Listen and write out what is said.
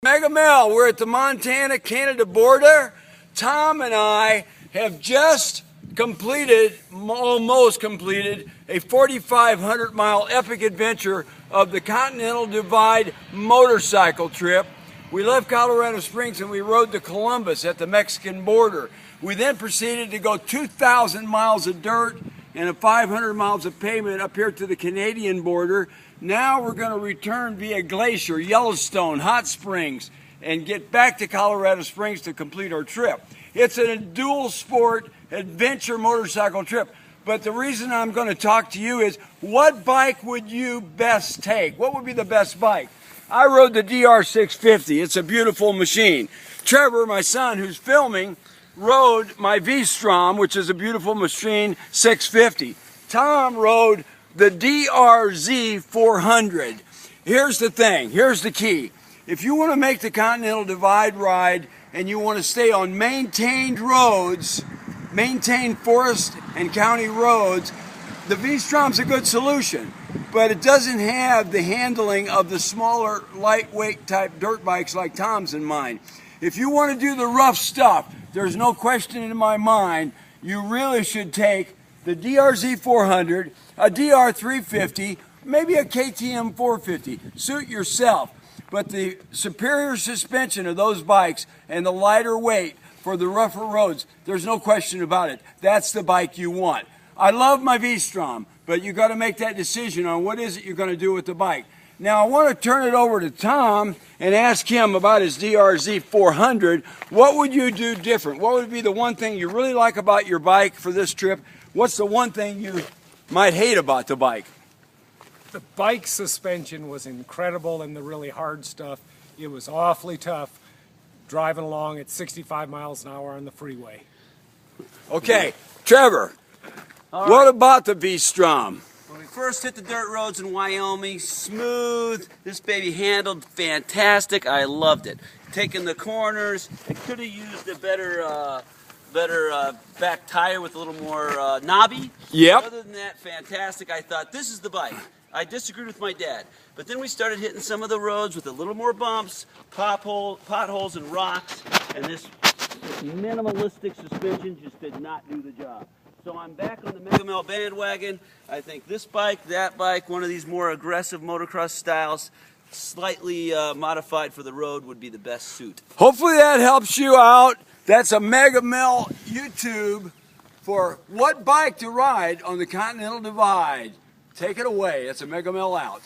MegaMel, we're at the Montana-Canada border. Tom and I have just completed, almost completed, a 4,500-mile epic adventure of the Continental Divide motorcycle trip. We left Colorado Springs and we rode to Columbus at the Mexican border. We then proceeded to go 2,000 miles of dirt and 500 miles of pavement up here to the Canadian border. Now we're going to return via Glacier, Yellowstone, Hot Springs, and get back to Colorado Springs to complete our trip. It's a dual sport adventure motorcycle trip. But the reason I'm going to talk to you is, what bike would you best take? What would be the best bike? I rode the DR650. It's a beautiful machine. Trevor, my son, who's filming, rode my V-Strom, which is a beautiful machine, 650. Tom rode the DRZ 400. Here's the thing, here's the key. If you want to make the Continental Divide ride and you want to stay on maintained roads, maintained forest and county roads, the V-Strom's a good solution, but it doesn't have the handling of the smaller, lightweight type dirt bikes like Tom's and mine. If you want to do the rough stuff, there's no question in my mind, you really should take the DRZ 400, a DR 350, maybe a KTM 450. Suit yourself. But the superior suspension of those bikes and the lighter weight for the rougher roads, there's no question about it. That's the bike you want. I love my V-Strom, but you got to make that decision on what is it you're going to do with the bike. Now I want to turn it over to Tom and ask him about his DRZ 400. What would you do different? What would be the one thing you really like about your bike for this trip? What's the one thing you might hate about the bike? The bike suspension was incredible in the really hard stuff. It was awfully tough driving along at 65 miles an hour on the freeway. Okay, Trevor, what about the V-Strom? When we first hit the dirt roads in Wyoming, smooth, this baby handled fantastic. I loved it. Taking the corners, I could have used a better back tire with a little more knobby. Yep. Other than that, fantastic. I thought, this is the bike. I disagreed with my dad. But then we started hitting some of the roads with a little more bumps, potholes and rocks, and this minimalistic suspension just did not do the job. So I'm back on the MegaMel bandwagon. I think this bike, that bike, one of these more aggressive motocross styles, slightly modified for the road, would be the best suit. Hopefully that helps you out. That's a MegaMel YouTube for what bike to ride on the Continental Divide. Take it away. It's a MegaMel out.